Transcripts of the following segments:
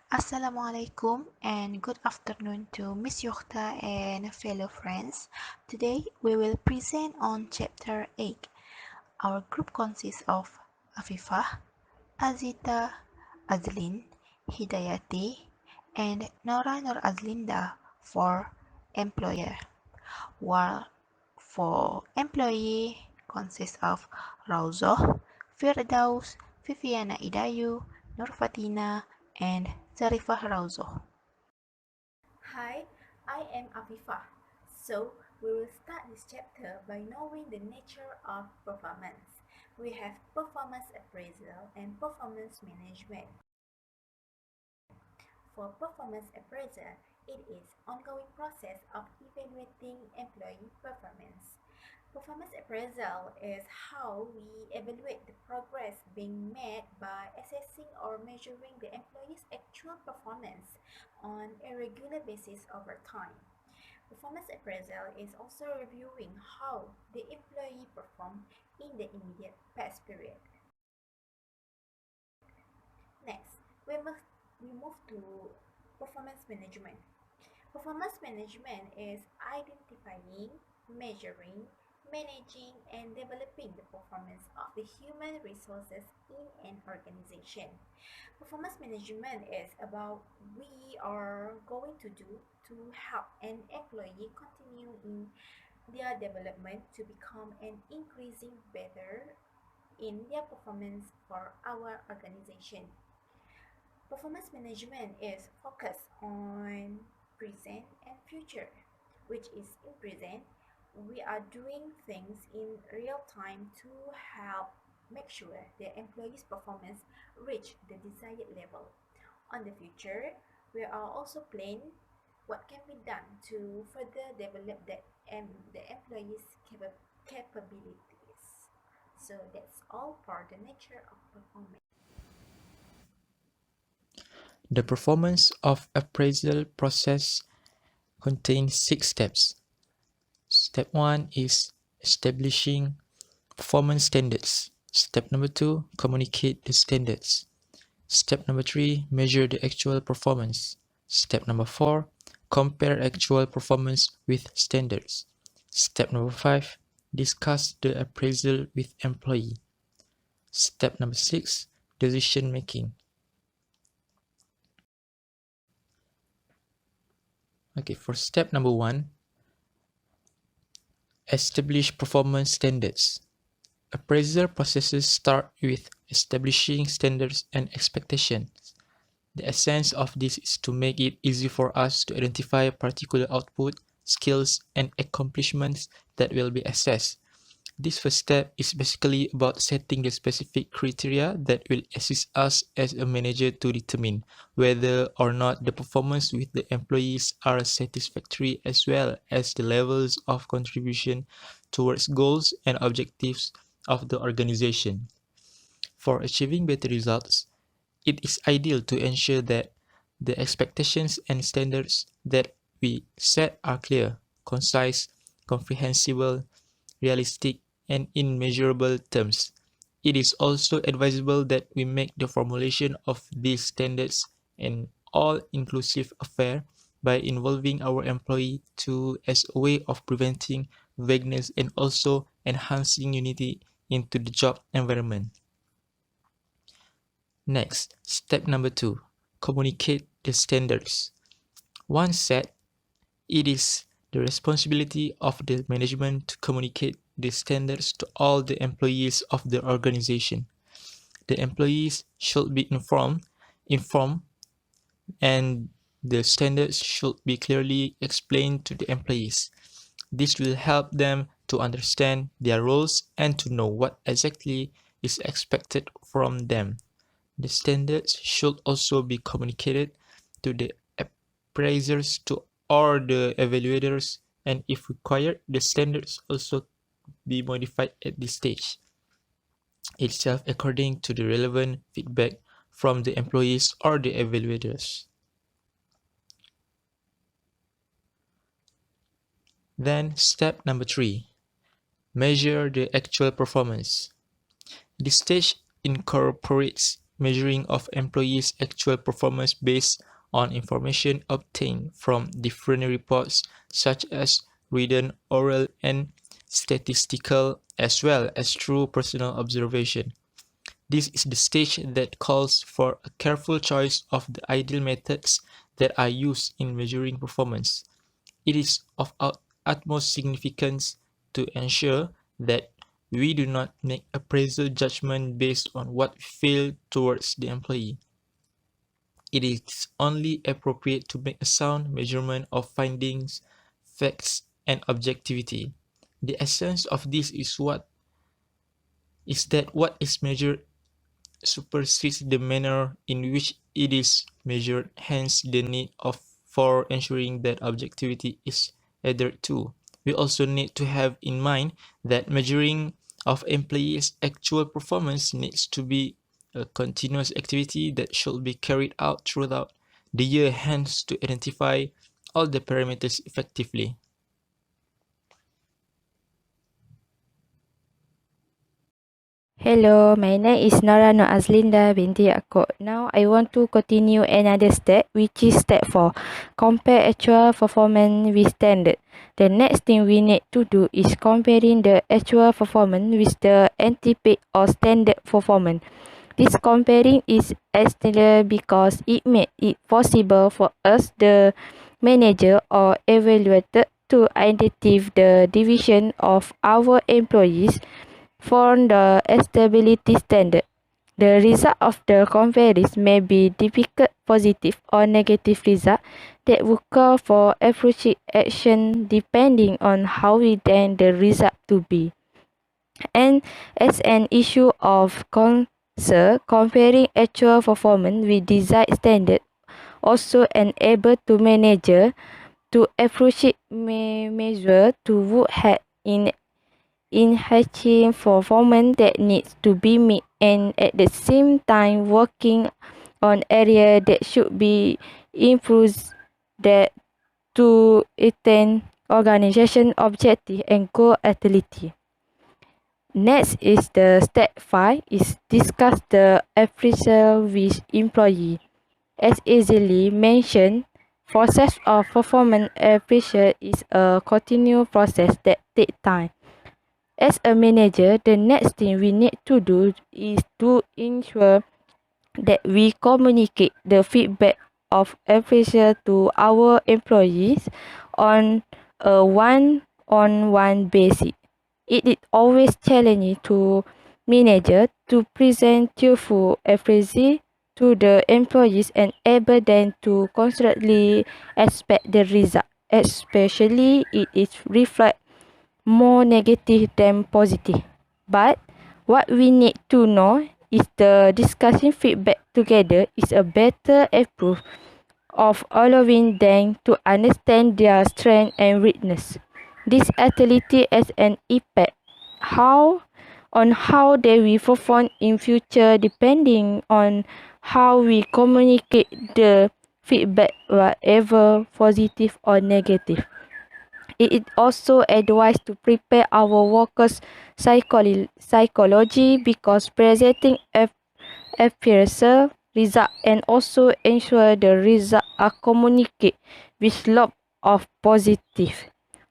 Assalamualaikum and good afternoon to Miss Yokhta and fellow friends. Today we will present on chapter 8. Our group consists of Afifah, Azita, Azlin, Hidayati, and Nora Nur Azlinda for employer, while for employee consists of Rauzoh, Firdaus, Viviana Idayu, Nurfatina, and Zarifah Rauzoh. Hi, I am Afifah. So, we will start this chapter by knowing the nature of performance. We have performance appraisal and performance management. For performance appraisal, it is ongoing process of evaluating employee performance. Performance appraisal is how we evaluate the progress being made by assessing or measuring the employee's actual performance on a regular basis over time. Performance appraisal is also reviewing how the employee performed in the immediate past period. Next, we move to performance management. Performance management is identifying, measuring, managing, and developing the performance of the human resources in an organization. Performance management is about we are going to do to help an employee continue in their development to become an increasing better in their performance for our organization. Performance management is focused on present and future, which is in present, we are doing things in real time to help make sure the employee's performance reach the desired level. On the future, we are also planning what can be done to further develop the employee's capabilities. So that's all for the nature of performance. The performance of appraisal process contains 6 steps. Step 1 is establishing performance standards. Step number 2, communicate the standards. Step number 3, measure the actual performance. Step number 4, compare actual performance with standards. Step number 5, discuss the appraisal with employee. Step number 6, decision making. Okay, for step number 1, establish performance standards. Appraisal processes start with establishing standards and expectations. The essence of this is to make it easy for us to identify particular output, skills, and accomplishments that will be assessed. This first step is basically about setting the specific criteria that will assist us as a manager to determine whether or not the performance with the employees are satisfactory, as well as the levels of contribution towards goals and objectives of the organization. For achieving better results, it is ideal to ensure that the expectations and standards that we set are clear, concise, comprehensible, realistic, and in measurable terms. It is also advisable that we make the formulation of these standards an all-inclusive affair by involving our employee to as a way of preventing vagueness and also enhancing unity into the job environment. Next, step number 2, communicate the standards. Once set, it is the responsibility of the management to communicate the standards to all the employees of the organization. The employees should be informed, and the standards should be clearly explained to the employees. This will help them to understand their roles and to know what exactly is expected from them. The standards should also be communicated to the appraisers or the evaluators, and if required, the standards also be modified at this stage itself according to the relevant feedback from the employees or the evaluators. Then step number 3, measure the actual performance. This stage incorporates measuring of employees' actual performance based on information obtained from different reports such as written, oral, and statistical, as well as through personal observation. This is the stage that calls for a careful choice of the ideal methods that are used in measuring performance. It is of utmost significance to ensure that we do not make appraisal judgment based on what we feel towards the employee. It is only appropriate to make a sound measurement of findings, facts, and objectivity. The essence of this is that what is measured supersedes the manner in which it is measured, hence the need for ensuring that objectivity is adhered to. We also need to have in mind that measuring of employees' actual performance needs to be a continuous activity that should be carried out throughout the year, hence to identify all the parameters effectively. Hello, my name is Norano Azlinda binti Yaakob. Now I want to continue another step, which is step 4. Compare actual performance with standard. The next thing we need to do is comparing the actual performance with the anticipated or standard performance. This comparing is essential because it makes it possible for us, the manager or evaluator, to identify the division of our employees from the stability standard. The result of the comparison may be difficult, positive, or negative result that will call for appropriate action depending on how we intend the result to be. And as an issue of concern, comparing actual performance with desired standard also enable to manager to appropriate measure to work hard in enhancing performance that needs to be met and at the same time working on areas that should be improved that to attain organization objective and goal agility. Next is the step 5 is discuss the appraisal with employee. As easily mentioned, process of performance appraisal is a continuous process that takes time. As a manager, the next thing we need to do is to ensure that we communicate the feedback of appraisal to our employees on a one-on-one basis. It is always challenging to manager to present truthful appraisal to the employees and able them to constantly expect the result, especially it is reflect more negative than positive. But what we need to know is the discussing feedback together is a better approach of allowing them to understand their strength and weakness. This ability has an impact on how they will perform in future depending on how we communicate the feedback, whatever positive or negative. It is also advised to prepare our workers' psychology because presenting appraisal result and also ensure the result are communicated with lot of positive.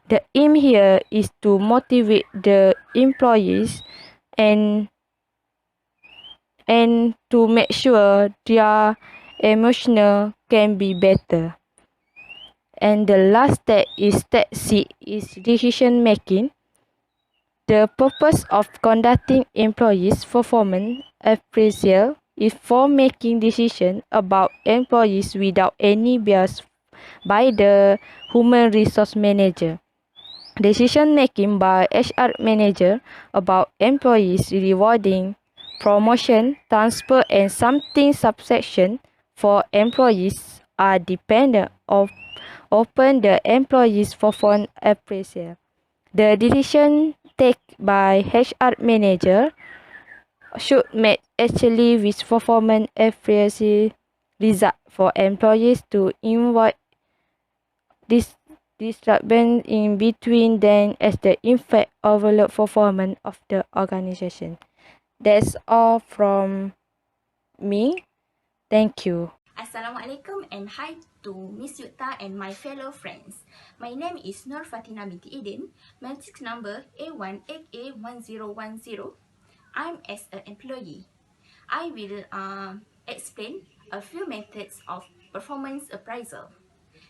The aim here is to motivate the employees and to make sure their emotional can be better. And the last step is step 6 is decision making. The purpose of conducting employees' performance appraisal is for making decisions about employees without any bias by the human resource manager. Decision making by HR manager about employees rewarding, promotion, transfer, and something subsection for employees are dependent upon the employees' performance appraisal. The decision taken by HR manager should match actually with performance appraisal result for employees to avoid this disruption in between them as the impact overload performance of the organization. That's all from me. Thank you. Assalamualaikum and hi to Miss Yukta and my fellow friends. My name is Nur Fatina binti Eden, matrix number A18A1010. I'm as an employee. I will explain a few methods of performance appraisal.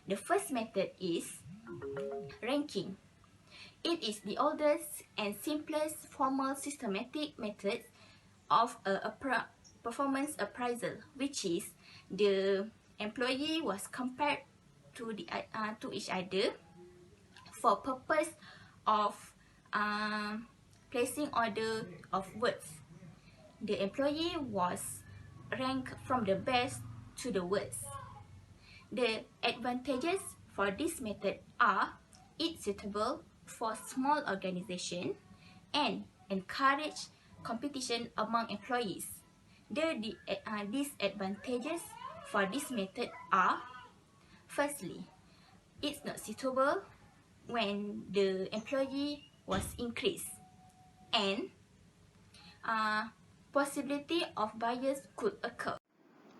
The first method is ranking. It is the oldest and simplest formal systematic method of a performance appraisal, which is the employee was compared to each other for purpose of placing order of words. The employee was ranked from the best to the worst. The advantages for this method are it's suitable for small organization and encourage competition among employees. The disadvantages for this method are, firstly, it's not suitable when the employee was increased, and possibility of bias could occur.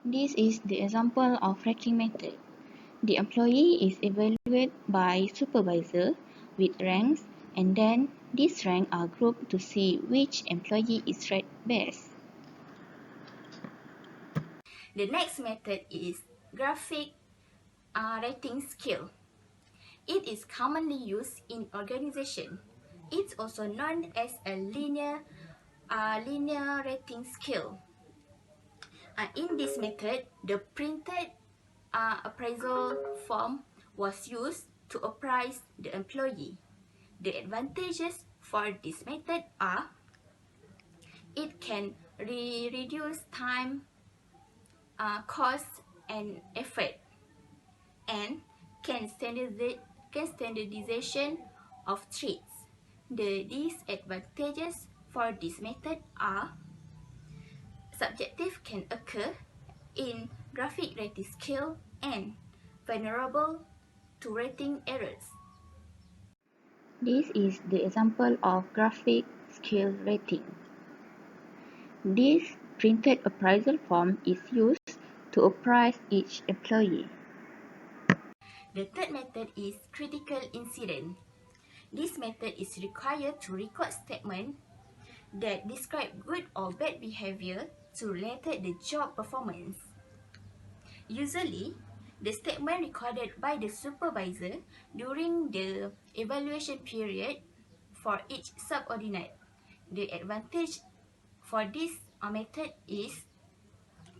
This is the example of ranking method. The employee is evaluated by supervisor with ranks, and then these ranks are grouped to see which employee is ranked best. The next method is graphic rating scale. It is commonly used in organization. It's also known as a linear rating scale. In this method, the printed appraisal form was used to appraise the employee. The advantages for this method are it can reduce time, cost, and effort, and can standardization of traits. The disadvantages for this method are subjective can occur in graphic rating scale and vulnerable to rating errors. This is the example of graphic scale rating. This printed appraisal form is used to appraise each employee. The third method is critical incident. This method is required to record statements that describe good or bad behavior to relate the job performance. Usually, the statement recorded by the supervisor during the evaluation period for each subordinate. The advantage for this method is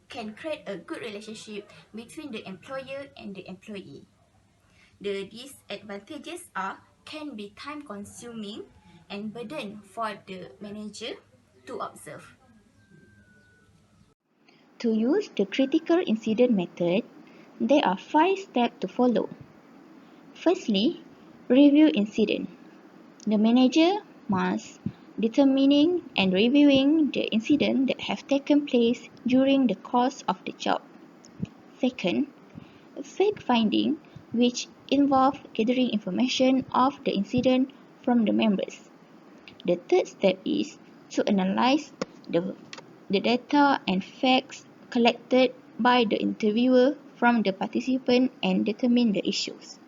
can create a good relationship between the employer and the employee. The disadvantages are can be time consuming and burden for the manager to observe. To use the critical incident method, there are 5 steps to follow. Firstly, review incident. The manager must determining and reviewing the incident that have taken place during the course of the job. Second, fact-finding, which involve gathering information of the incident from the members. The third step is to analyze the data and facts collected by the interviewer from the participant and determine the issues.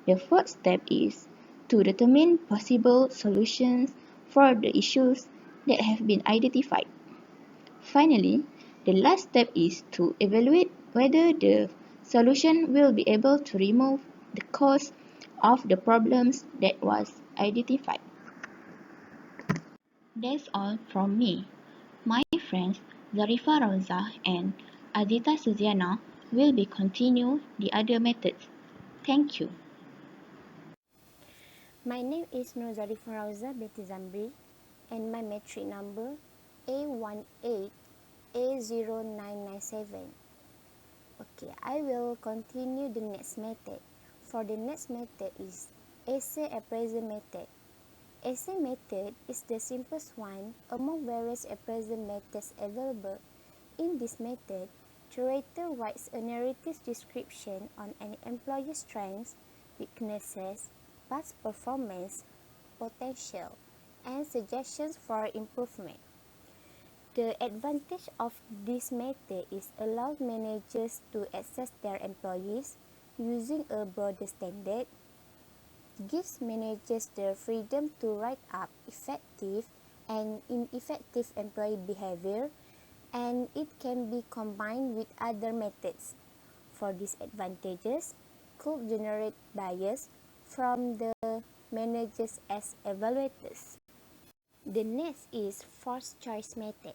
The fourth step is to determine possible solutions for the issues that have been identified. Finally, the last step is to evaluate whether the solution will be able to remove the cause of the problems that was identified. That's all from me. My friends Zarifa Rauza and Azita Suziana will be continue the other methods. Thank you. My name is Nur Zarifah Rauza binti Zambri and my metric number A18A0997. Okay, I will continue the next method. For the next method is essay appraisal method. Essay method is the simplest one among various appraisal methods available. In this method, curator writes a narrative description on an employee's strengths, weaknesses, past performance, potential, and suggestions for improvement. The advantage of this method is allows managers to assess their employees using a broader standard, gives managers the freedom to write up effective and ineffective employee behavior, and it can be combined with other methods. For these advantages could generate bias from the managers as evaluators. The next is forced choice method.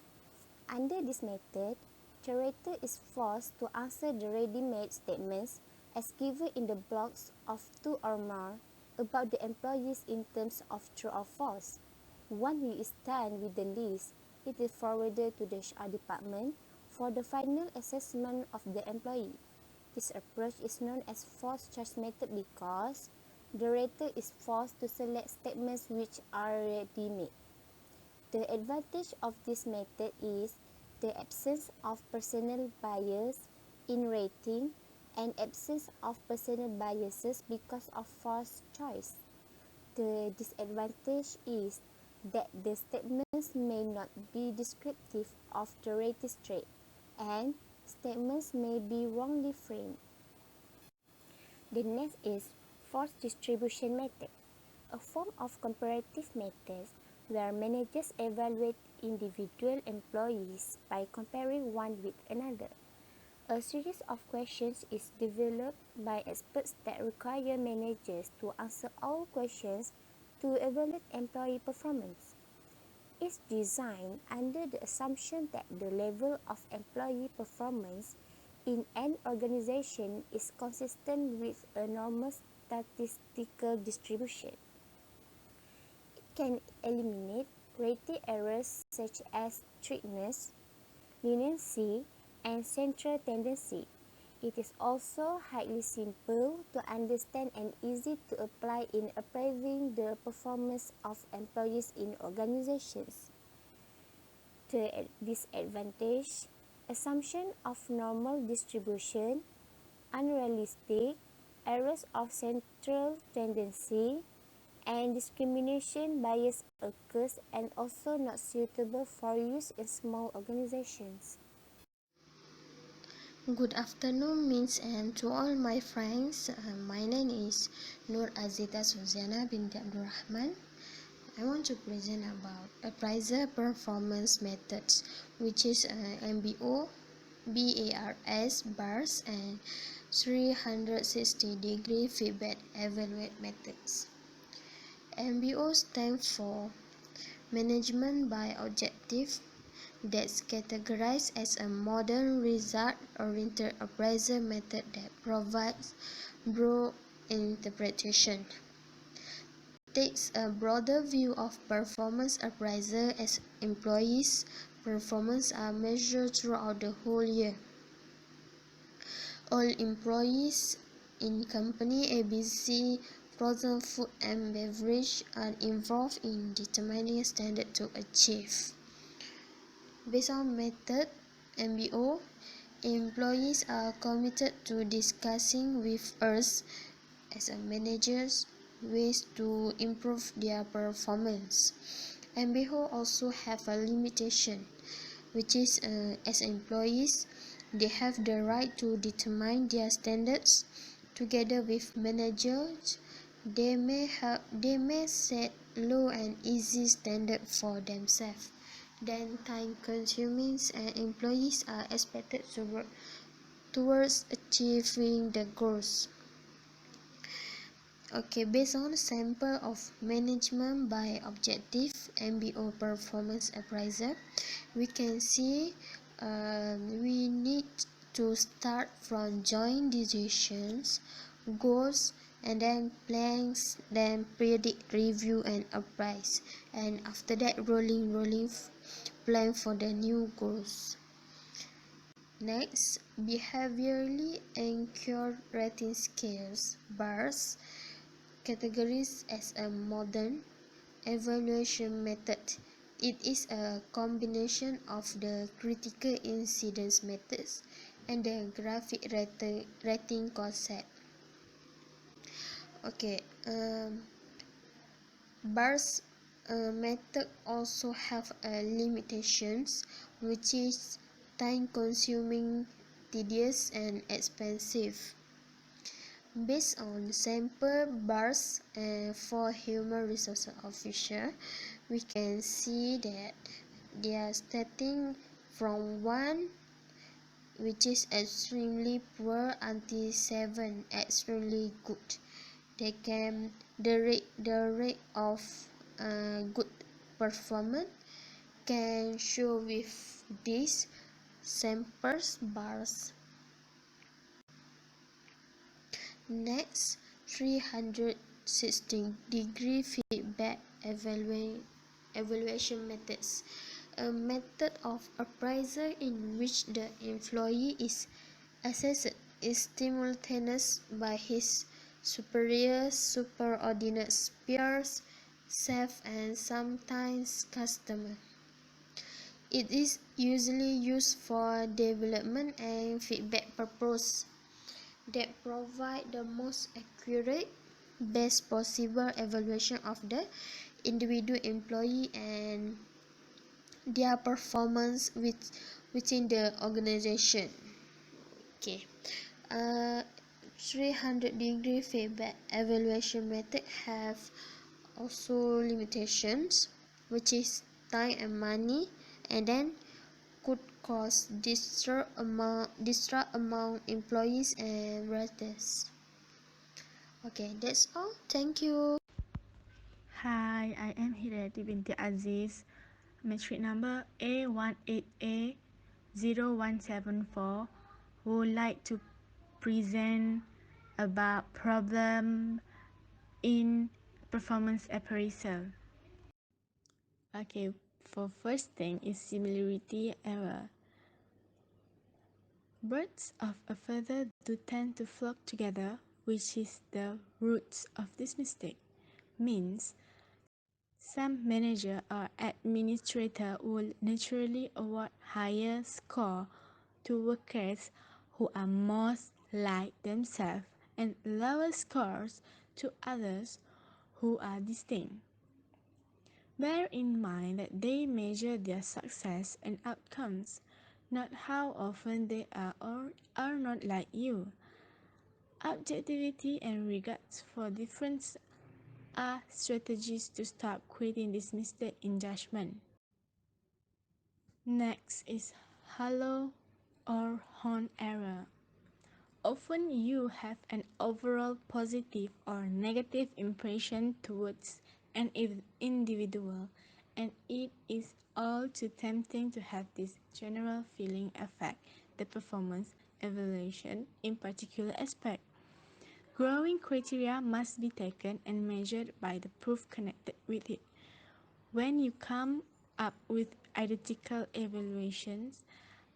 Under this method, curator is forced to answer the ready-made statements as given in the blocks of two or more about the employees in terms of true or false. Once he is done with the list, it is forwarded to the HR department for the final assessment of the employee. This approach is known as forced choice method because the rater is forced to select statements which are ready-made. The advantage of this method is the absence of personal bias in rating and absence of personal biases because of forced choice. The disadvantage is that the statements may not be descriptive of the rated trait, and statements may be wrongly framed. The next is forced distribution method, a form of comparative method where managers evaluate individual employees by comparing one with another. A series of questions is developed by experts that require managers to answer all questions to evaluate employee performance. It's designed under the assumption that the level of employee performance in an organization is consistent with a normal statistical distribution. It can eliminate rating errors such as strictness, leniency, and central tendency. It is also highly simple to understand and easy to apply in approving the performance of employees in organizations. The disadvantage: assumption of normal distribution, unrealistic, errors of central tendency, and discrimination bias occurs and also not suitable for use in small organizations. Good afternoon, Miss, and to all my friends. My name is Nur Azita Suziana binti Abdul Rahman. I want to present about appraiser performance methods, which is MBO, BARS, BARS, and 360-degree feedback evaluate methods. MBO stands for Management by Objective, that's categorized as a modern result-oriented appraisal method that provides broad interpretation. Takes a broader view of performance appraisal as employees' performance are measured throughout the whole year. All employees in company ABC frozen food and beverage are involved in determining standard to achieve. Based on method MBO, employees are committed to discussing with us as a managers ways to improve their performance. MBO also have a limitation, which is as employees, they have the right to determine their standards together with managers. They may set low and easy standard for themselves. Then time-consuming and employees are expected to work towards achieving the goals. Okay, based on sample of management by objective MBO performance appraisal, we can see we need to start from joint decisions, goals, and then plans, then predict, review, and appraise, and after that rolling plan for the new goals. Next, behaviorally anchored rating scales, BARS, categorized as a modern evaluation method. It is a combination of the critical incidence methods and the graphic rating concept. Okay, BARS method also have limitations. which is time-consuming, tedious, and expensive. Based on sample bars for human resources officer, we can see that they are starting from 1, which is extremely poor, until 7, extremely good. The rate of good performance can show with these samples bars. Next, 360-degree feedback evaluation methods. A method of appraisal in which the employee is assessed simultaneously by his superiors, superordinates, peers, staff, and sometimes customers. It is usually used for development and feedback purposes that provide the most accurate, best possible evaluation of the individual employee and their performance within the organization. Okay. 300-degree feedback evaluation method have also limitations, which is time and money, and then could cause distrust among employees and raters. Okay, that's all. Thank you. Hi, I am Hidayati binti Aziz, metric number A18A0174, who would like to present about problem in performance appraisal. Okay, for first thing is similarity error. Birds of a feather do tend to flock together, which is the roots of this mistake. Means some manager or administrator will naturally award higher score to workers who are most like themselves and lower scores to others who are distinct. Bear in mind that they measure their success and outcomes, not how often they are or are not like you. Objectivity and regards for difference are strategies to stop creating this mistake in judgment. Next is halo or horn error. Often you have an overall positive or negative impression towards an individual, and it is all too tempting to have this general feeling affect the performance evaluation in particular aspect. Growing criteria must be taken and measured by the proof connected with it. When you come up with identical evaluations,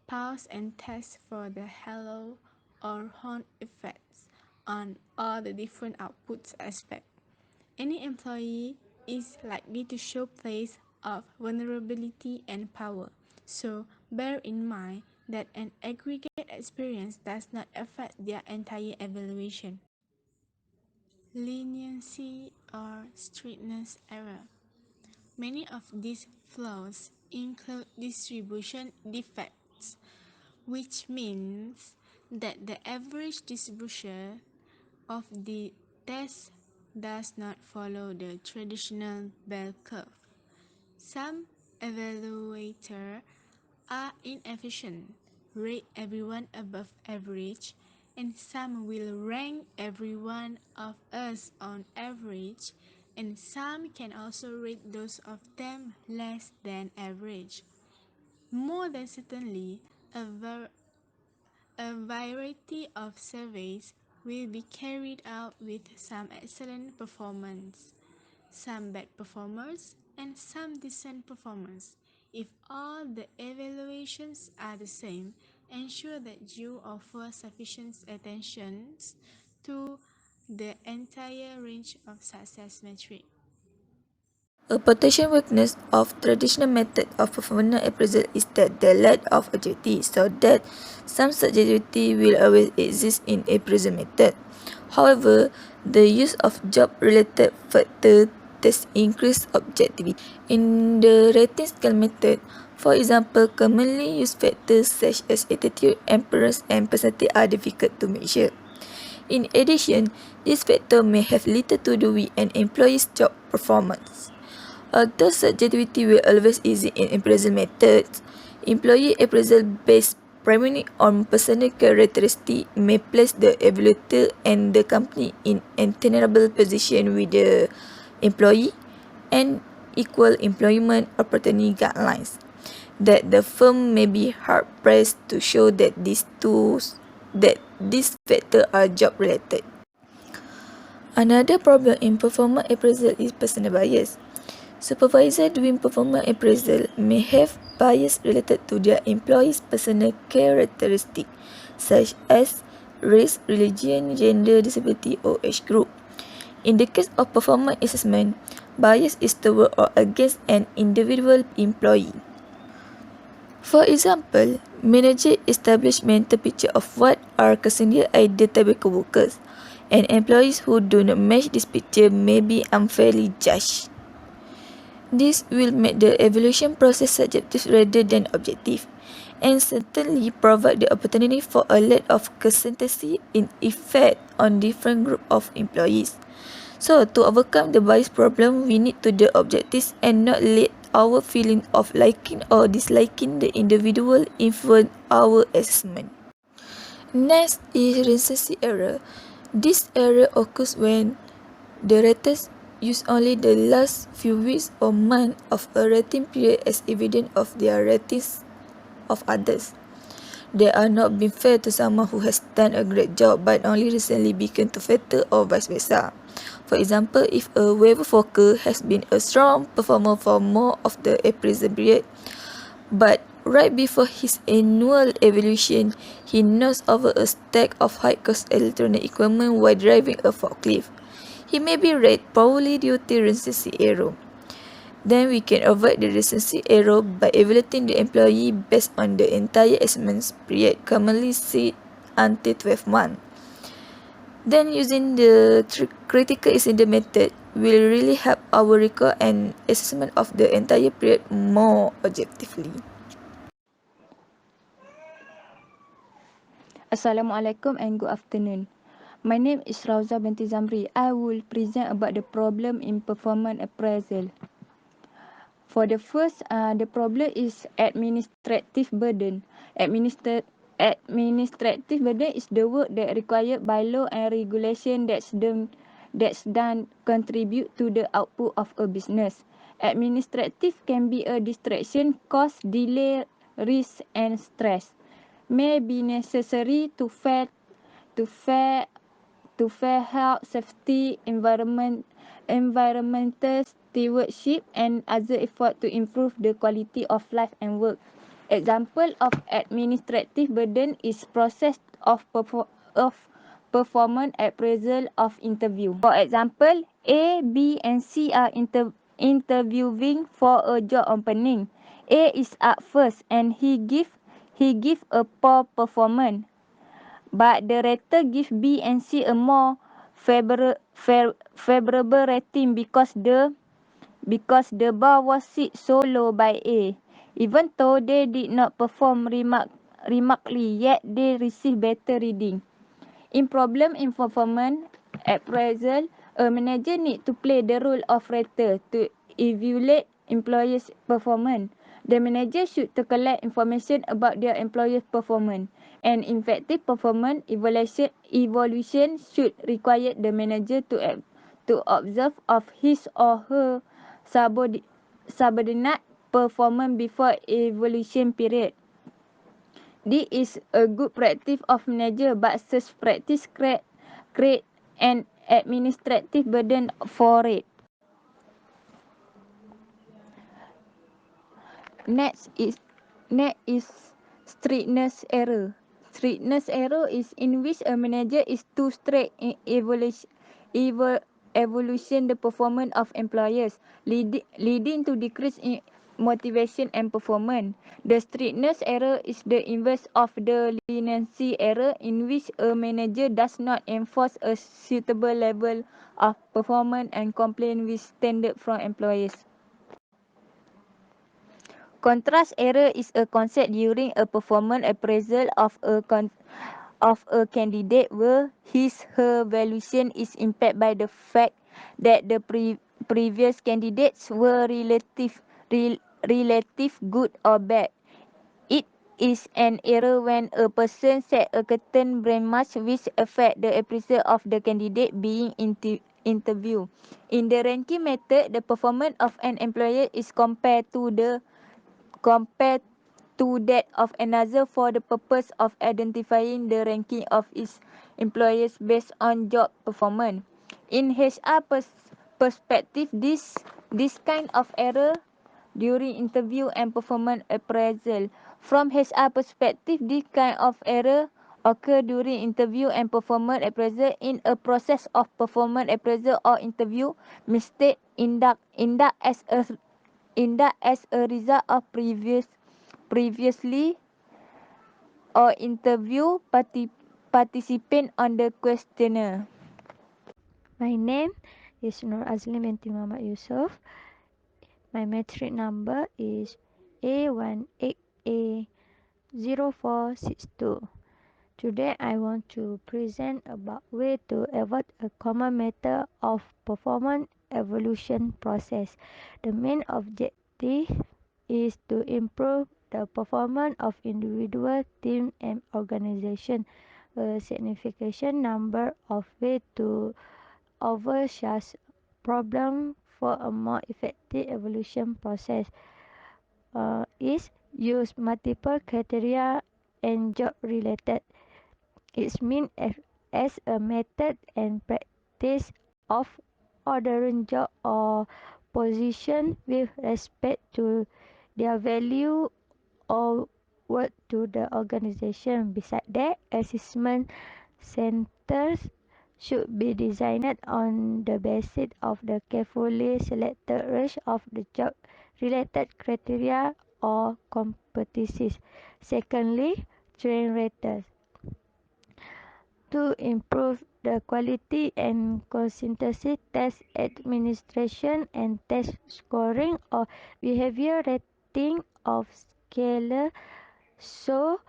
pause and test for the halo or horn effects on all the different outputs aspects. Any employee is likely to show places of vulnerability and power, so bear in mind that an aggregate experience does not affect their entire evaluation. Leniency or strictness error. Many of these flaws include distribution defects, which means that the average distribution of the test does not follow the traditional bell curve. Some evaluators are inefficient, rate everyone above average, and some will rank every one of us on average, and some can also rate those of them less than average. More than certainly, a variety of surveys will be carried out with some excellent performance, some bad performers, and some decent performers. If all the evaluations are the same, ensure that you offer sufficient attention to the entire range of success metrics. A potential weakness of traditional method of performance appraisal is that the lack of objectivity, so that some subjectivity will always exist in appraisal method. However, the use of job-related factor test increase objectivity. In the rating scale method, For example, commonly used factors such as attitude, appearance, and personality are difficult to measure. In addition, this factor may have little to do with an employee's job performance. Although subjectivity will always easy in appraisal methods, employee appraisal based primarily on personal characteristics may place the evaluator and the company in untenable position with the employee and equal employment opportunity guidelines. That the firm may be hard pressed to show that these factors are job related. Another problem in performance appraisal is personal bias. Supervisor doing performance appraisal may have bias related to their employees' personal characteristics, such as race, religion, gender, disability, or age group. In the case of performance assessment, bias is toward or against an individual employee. For example, manager establish mental picture of what are considered ideal type of workers, and employees who do not match this picture may be unfairly judged. This will make the evaluation process subjective rather than objective, and certainly provide the opportunity for a lot of consistency in effect on different group of employees. So, to overcome the bias problem, we need to do objectives and not let our feeling of liking or disliking the individual influence our assessment. Next is recency error. This error occurs when the raters use only the last few weeks or months of a rating period as evidence of their ratings of others. They are not being fair to someone who has done a great job but only recently begun to falter or vice versa. For example, if a waiver worker has been a strong performer for more of the appraisal period, but right before his annual evaluation, he knocks over a stack of high-cost electronic equipment while driving a forklift, he may be rated poorly due to recency error. Then we can avoid the recency error by evaluating the employee based on the entire assessment period, commonly set until 12 months. Then using the critical incident method will really help our record and assessment of the entire period more objectively. Assalamualaikum and good afternoon. My name is Rauza binti Zamri. I will present about the problem in performance appraisal. For the first, the problem is administrative burden. Administrative burden is the work that required by law and regulation that's done contribute to the output of a business. Administrative can be a distraction, cost, delay, risk, and stress. May be necessary to fair health, safety, environmental stewardship, and other effort to improve the quality of life and work. Example of administrative burden is process of performance appraisal of interview. For example, A, B, and C are interviewing for a job opening. A is up first and he give a poor performance. But the rater give B and C a more favorable rating because the bar was set so low by A. Even though they did not perform remarkably, yet they receive better reading. In problem in performance appraisal, a manager need to play the role of rater to evaluate employees' performance. The manager should collect information about their employees' performance. An effective performance evaluation should require the manager to observe of his or her subordinate performance before evaluation period. This is a good practice of manager, but such practice create an administrative burden for it. Next is strictness error. Strictness error is in which a manager is too strict in evaluation the performance of employees, leading to decrease in motivation and performance. The strictness error is the inverse of the leniency error, in which a manager does not enforce a suitable level of performance and complain with standard from employees. Contrast error is a concept during a performance appraisal of a candidate where his/her valuation is impacted by the fact that the previous candidates were relative good or bad. It is an error when a person set a certain benchmark which affect the appraisal of the candidate being interviewed. In the ranking method, the performance of an employer is compared to that of another for the purpose of identifying the ranking of its employees based on job performance. In HR perspective, this kind of error during interview and performance appraisal. From HR perspective, this kind of error occur during interview and performance appraisal. In a process of performance appraisal or interview, mistake induct as a result of previously or interview participant on the questionnaire. My name is Nur Azli binti Muhammad Yusof. My metric number is A18A0462. Today I want to present about way to avoid a common method of performance evaluation process. The main objective is to improve the performance of individual, team and organization. A significant number of ways to avoid such problem for a more effective evaluation process is use multiple criteria and job related. It means as a method and practice of ordering job or position with respect to their value or worth to the organization. Besides that, assessment centers should be designed on the basis of the carefully selected range of the job related criteria or competencies. Secondly, train raters to improve the quality and consistency test administration and test scoring or behavior rating of scalar so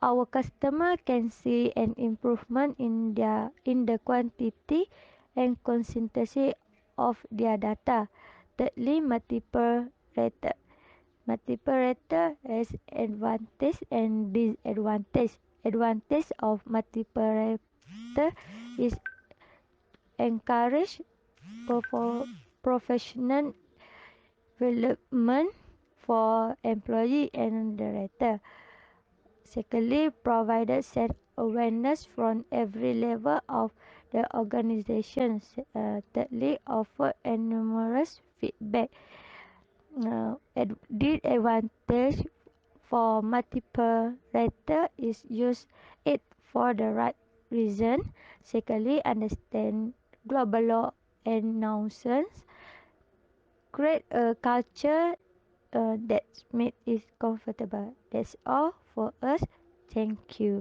our customer can see an improvement in the quantity and consistency of their data. Thirdly, multiple rater. Multiple rater has advantage and disadvantage. Advantage of multiple rater is encourage professional development for employee and the rater. Secondly, provided set awareness from every level of the organization. Thirdly, offer numerous feedback. Disadvantage for multiple rater is use it for the right reason. Secondly, understand global law and nonsense. Create a culture that makes it comfortable. That's all for us. Thank you.